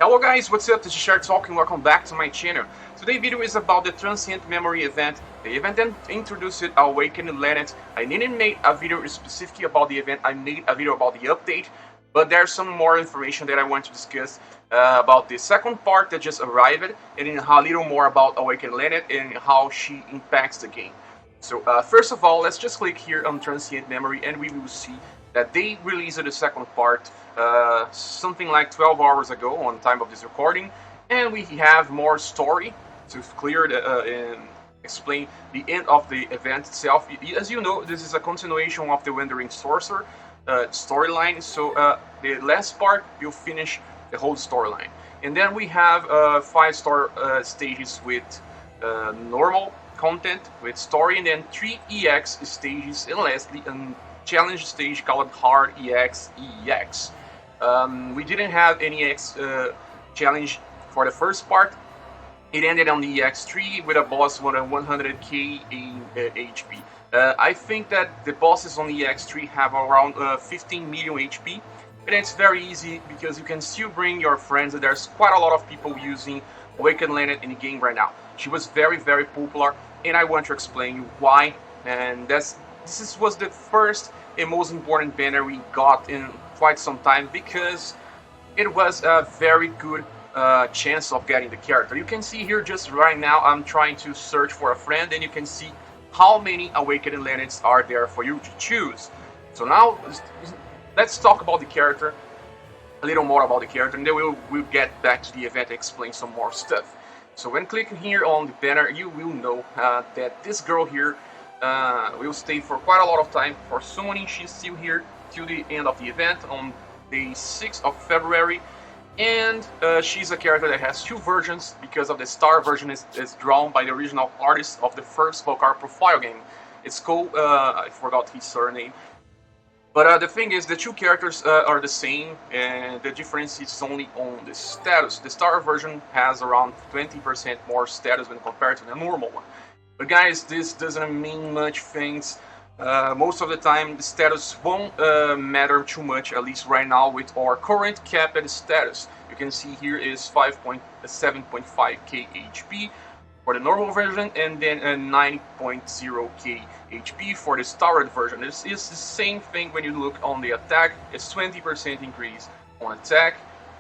Hello guys, what's up? This is Scher talking. Welcome back to my channel. Today's video is about the Transient memory event. The event then introduced Awakened Lenneth. I didn't make a video specifically about the event. I made a video about the update, but there's some more information that I want to discuss about the second part that just arrived, and in a little more about Awakened Lenneth and how she impacts the game. So first of all, let's just click here on Transient memory, and we will see that they released the second part something like 12 hours ago on time of this recording, and we have more story to clear and explain the end of the event itself. As you know, this is a continuation of the Wandering Sorcerer storyline, so the last part will finish the whole storyline. And then we have 5-star stages with normal content with story, and then 3 EX stages, and lastly challenge stage called Hard EX. We didn't have any EX challenge for the first part. It ended on the EX3 with a boss with a 100k in HP. I think that the bosses on the EX3 have around 15 million HP, and it's very easy because you can still bring your friends. There's quite a lot of people using Awakened Lenneth in the game right now. She was very popular, and I want to explain you why. And this was the first and most important banner we got in quite some time, because it was a very good chance of getting the character. You can see here just right now I'm trying to search for a friend, and you can see how many Awakened Lenneths are there for you to choose. So now let's talk about the character, a little more about the character, and then we'll get back to the event and explain some more stuff. So when clicking here on the banner, you will know that this girl here will stay for quite a lot of time. For summoning, she's still here till the end of the event on the 6th of February. And she's a character that has 2 versions, because of the star version is drawn by the original artist of the first Valkyrie profile game. It's called, I forgot his surname. But the thing is, the 2 characters are the same, and the difference is only on the status. The star version has around 20% more status when compared to the normal one. But guys, this doesn't mean much things. Most of the time, the status won't matter too much, at least right now with our current capped status. You can see here is 7.5k HP for the normal version, and then 9.0k HP for the starred version. This is the same thing when you look on the attack. It's 20% increase on attack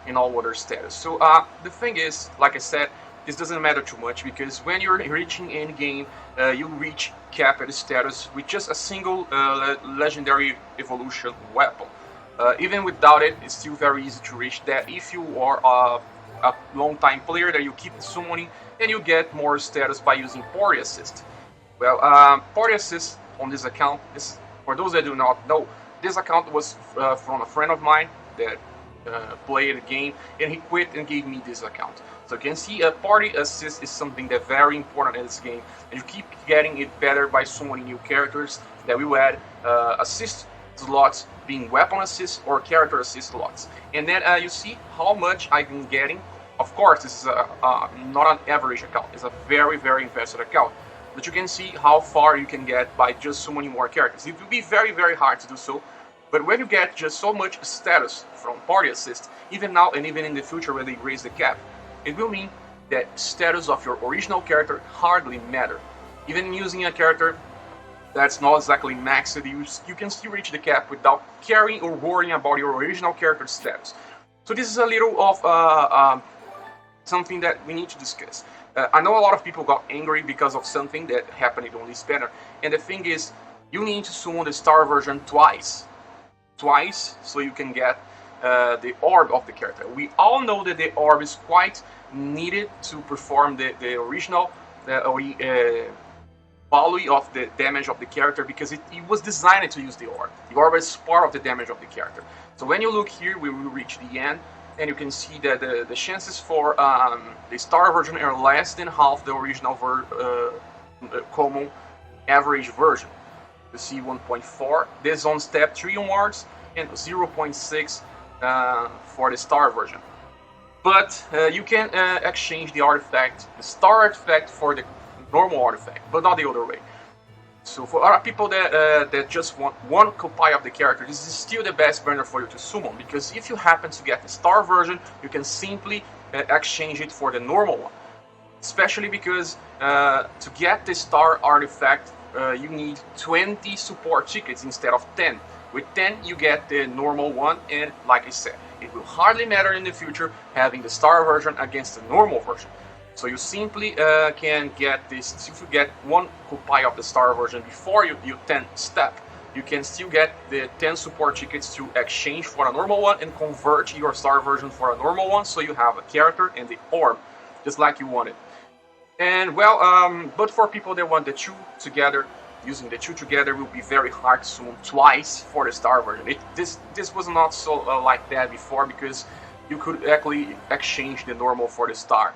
and all other status. So the thing is, like I said, this doesn't matter too much, because when you're reaching end game, you reach capped status with just a single legendary evolution weapon. Even without it, it's still very easy to reach that if you are a long time player that you keep summoning, and you get more status by using party assist. Well, party assist on this account is, for those that do not know, this account was from a friend of mine that played the game, and he quit and gave me this account. So you can see a party assist is something that's very important in this game, and you keep getting it better by summoning new characters that will add assist slots, being weapon assist or character assist slots. And then you see how much I've been getting. Of course, this is not an average account. It's a very invested account. But you can see how far you can get by just summoning more characters. It will be very hard to do so. But when you get just so much status from party assist, even now and even in the future when they raise the cap, it will mean that status of your original character hardly matter. Even using a character that's not exactly maxed, you can still reach the cap without caring or worrying about your original character status. So this is a little of something that we need to discuss. I know a lot of people got angry because of something that happened on this banner, and the thing is, you need to summon the star version twice, so you can get the orb of the character. We all know that the orb is quite needed to perform the original value of the damage of the character, because it was designed to use the orb. The orb is part of the damage of the character. So when you look here, we will reach the end, and you can see that the chances for the star version are less than half the original common average version. You see 1.4, this on step 3 onwards, and 0.6 for the star version. But you can exchange the artifact, the star artifact, for the normal artifact, but not the other way. So for other people that just want one copy of the character, this is still the best banner for you to summon, because if you happen to get the star version, you can simply exchange it for the normal one. Especially because to get the star artifact, you need 20 support tickets instead of 10. With 10, you get the normal one, and like I said, it will hardly matter in the future having the star version against the normal version. So you simply can get this. If you get one copy of the star version before you 10 step, you can still get the 10 support tickets to exchange for a normal one and convert your star version for a normal one, so you have a character and the orb, just like you wanted. And well, but for people that want the two together, using the two together will be very hard to summon twice for the star version. This was not so like that before, because you could actually exchange the normal for the star,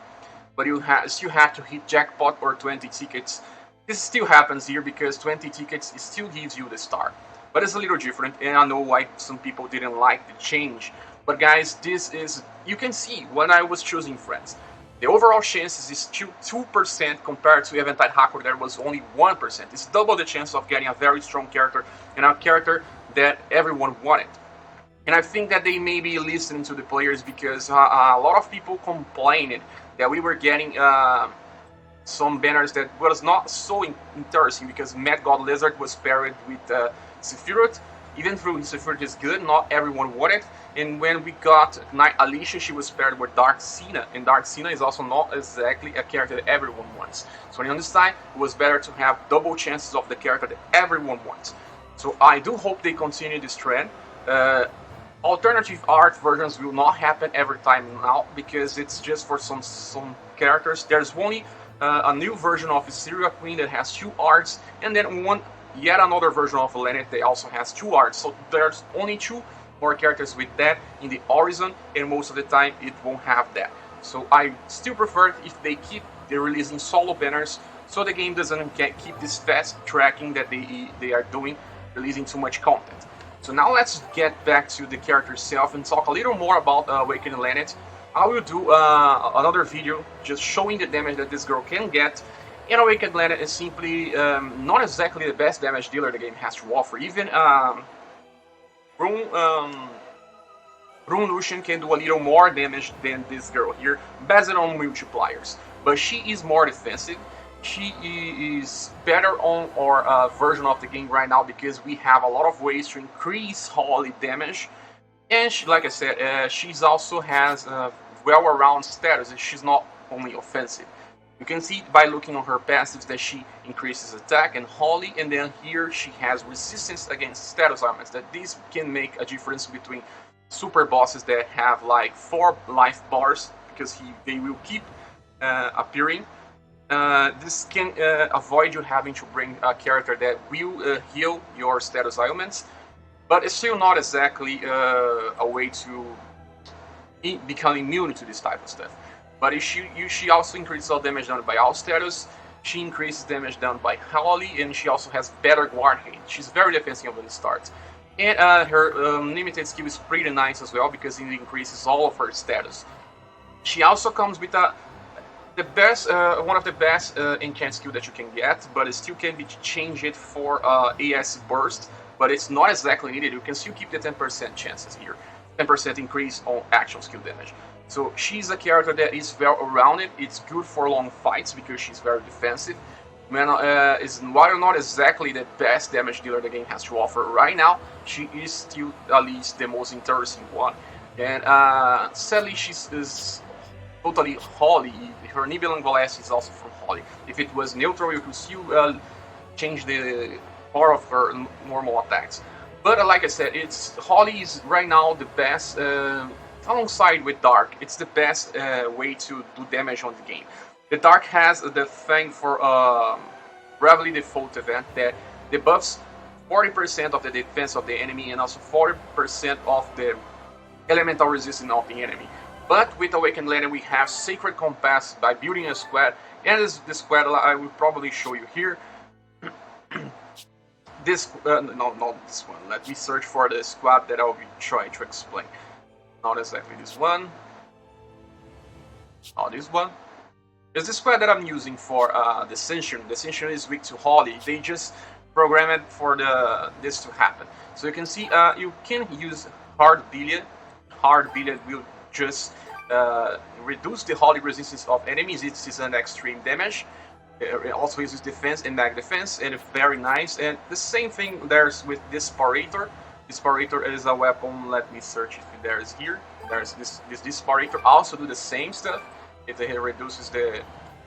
but you still have to hit jackpot or 20 tickets. This still happens here because 20 tickets still gives you the star, but it's a little different, and I know why some people didn't like the change. But guys, this is, you can see when I was choosing friends, the overall chances is 2% compared to Eventide Hacker that was only 1%. It's double the chance of getting a very strong character and a character that everyone wanted. And I think that they may be listening to the players, because a lot of people complained that we were getting some banners that was not so interesting, because Mad God Lizard was paired with Sephiroth. Even though Sephiroth is good, not everyone wanted. And when we got Knight Alicia, she was paired with Dark Cena, and Dark Cena is also not exactly a character that everyone wants. So on this time, it was better to have double chances of the character that everyone wants. So I do hope they continue this trend. Alternative art versions will not happen every time now, because it's just for some characters. There's only a new version of Syria Queen that has 2 arts, and then yet another version of Lenneth that also has 2 arts. So there's only 2 more characters with that in the Horizon, and most of the time it won't have that. So I still prefer if they keep releasing solo banners, so the game doesn't keep this fast tracking that they are doing, releasing too much content. So now let's get back to the character itself and talk a little more about Awakened Lenneth. I will do another video just showing the damage that this girl can get. And Awakened Lenneth is simply not exactly the best damage dealer the game has to offer. Even Rune Lucian can do a little more damage than this girl here, based on multipliers. But she is more defensive. She is better on our version of the game right now, because we have a lot of ways to increase Holly damage. And she, like I said, she's also has well-around status, and she's not only offensive. You can see by looking on her passives that she increases attack and Holly, and then here she has resistance against status elements. That this can make a difference between super bosses that have like 4 life bars, because they will keep appearing. This can avoid you having to bring a character that will heal your status ailments, but it's still not exactly a way to become immune to this type of stuff. But she also increases all damage done by all status, she increases damage done by Holly, and she also has better guard hate. She's very defensive when it starts. And her limited skill is pretty nice as well, because it increases all of her status. She also comes with one of the best enchant skill that you can get, but it still can be changed for AS burst, but it's not exactly needed. You can still keep the 10% chances here, 10% increase on actual skill damage. So she's a character that is well-rounded. It's good for long fights because she's very defensive. While not exactly the best damage dealer the game has to offer right now, she is still at least the most interesting one. And sadly, is totally Holly. Her Nibilan Glass is also from Holly. If it was neutral, you could still change the power of her normal attacks. But like I said, Holly is right now the best, alongside with Dark, it's the best way to do damage on the game. The Dark has the thing for Bravely Default event that debuffs 40% of the defense of the enemy and also 40% of the elemental resistance of the enemy. But with Awakened Lenneth, we have Sacred Compass by building a squad, and the squad I will probably show you here. Not this one. Let me search for the squad that I'll be trying to explain. Not exactly this one. Oh, this one. It's the squad that I'm using for Descension. Descension is weak to Holly. They just programmed for this to happen. So you can see you can use hard billiard. Hard billiard will just reduce the holy resistance of enemies. It is an extreme damage. It also uses defense and mag defense, and it's very nice. And the same thing there's with Disparator. Disparator is a weapon. Let me search if there's here. There's this Disparator also do the same stuff. It reduces the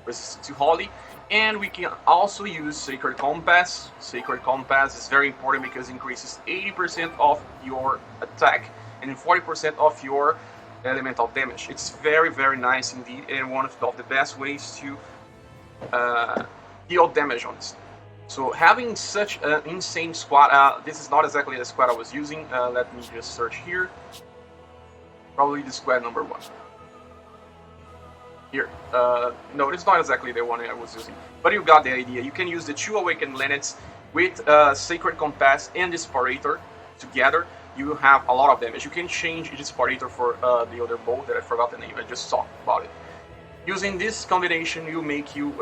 resistance to holy. And we can also use Sacred Compass. Sacred Compass is very important because it increases 80% of your attack and 40% of your elemental damage. It's very, very nice indeed, and one of the best ways to deal damage on this. So having such an insane squad, this is not exactly the squad I was using. Let me just search here. Probably the squad number 1. Here. No, it's not exactly the one I was using. But you got the idea. You can use the 2 Awakened Lenneths with Sacred Compass and Disparator together. You have a lot of damage. You can change Disparator for the other bow that I forgot the name. I just talked about it. Using this combination, you make you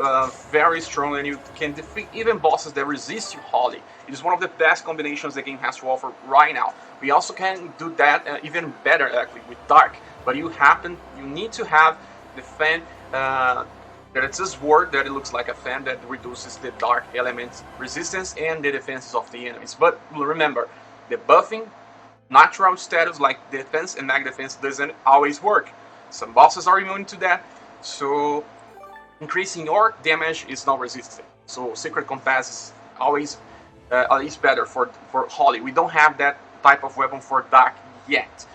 very strong, and you can defeat even bosses that resist you holy. It is one of the best combinations the game has to offer right now. We also can do that even better actually with Dark, but you need to have the fan that it's a sword that it looks like a fan that reduces the dark element resistance and the defenses of the enemies. But remember, the buffing natural status like defense and mag defense doesn't always work. Some bosses are immune to that, so increasing your damage is not resisted. So Sacred Compass is always at least better for holy. We don't have that type of weapon for dark yet.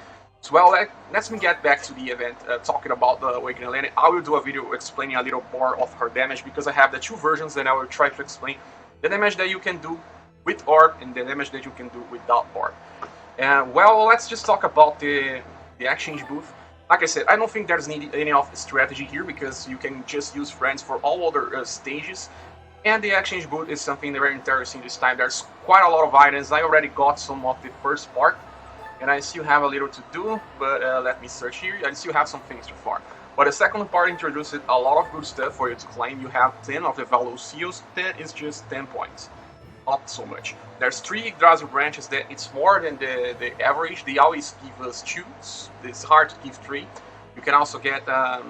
So well, let's get back to the event, talking about the Awakened Lenneth. I will do a video explaining a little more of her damage because I have the 2 versions, and I will try to explain the damage that you can do with orb and the damage that you can do without orb. Well, let's just talk about the exchange booth. Like I said, I don't think there's any of strategy here because you can just use friends for all other stages. And the exchange booth is something very interesting this time. There's quite a lot of items. I already got some of the first part, and I still have a little to do, but let me search here. I still have some things to farm. But the second part introduces a lot of good stuff for you to claim. You have 10 of the Valor Seals. 10 is just 10 points. Not so much. There's 3 Yggdrasil branches that it's more than the average. They always give us 2. It's hard to give 3. You can also get a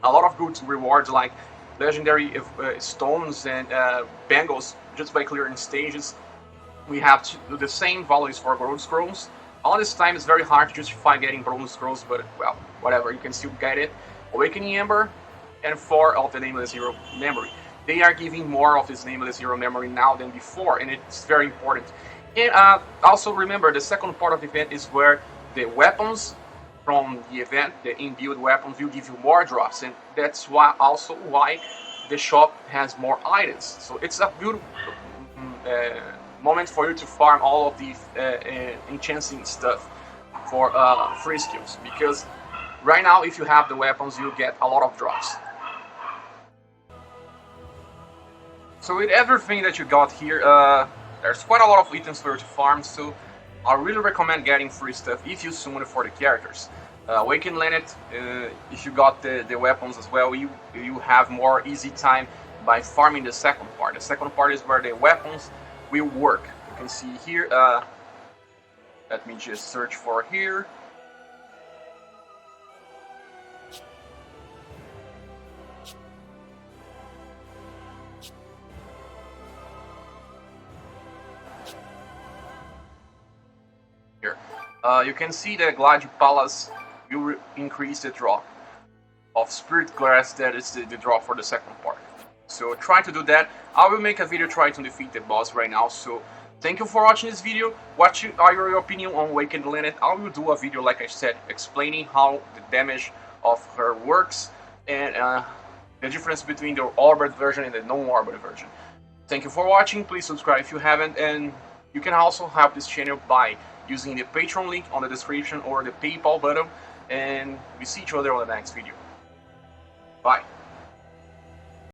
lot of good rewards like legendary stones and bangles just by clearing stages. We have the same values for gold scrolls. All this time it's very hard to justify getting bronze scrolls, but well, whatever, you can still get it. Awakening Ember and 4 of the Nameless Hero memory. They are giving more of this Nameless Hero memory now than before, and it's very important. And also remember, the second part of the event is where the weapons from the event, the imbued weapons, will give you more drops, and that's why the shop has more items. So it's a good moment for you to farm all of the enchanting stuff for free skills, because right now if you have the weapons you get a lot of drops. So with everything that you got here, there's quite a lot of items for you to farm, so I really recommend getting free stuff if you summon it for the characters. Awakened Lenneth, if you got the weapons as well, you have more easy time by farming the second part. The second part is where the weapons will work. You can see here, let me just search for here. Here. You can see the Glide Palace will increase the drop of Spirit Glass, that is the drop for the second part. So try to do that. I will make a video trying to defeat the boss right now. So thank you for watching this video. What are your opinion on Awakened Lenneth? I will do a video, like I said, explaining how the damage of her works and the difference between the orbed version and the non-orbed version. Thank you for watching. Please subscribe if you haven't, and you can also help this channel by using the Patreon link on the description or the PayPal button, and we see each other on the next video. Bye.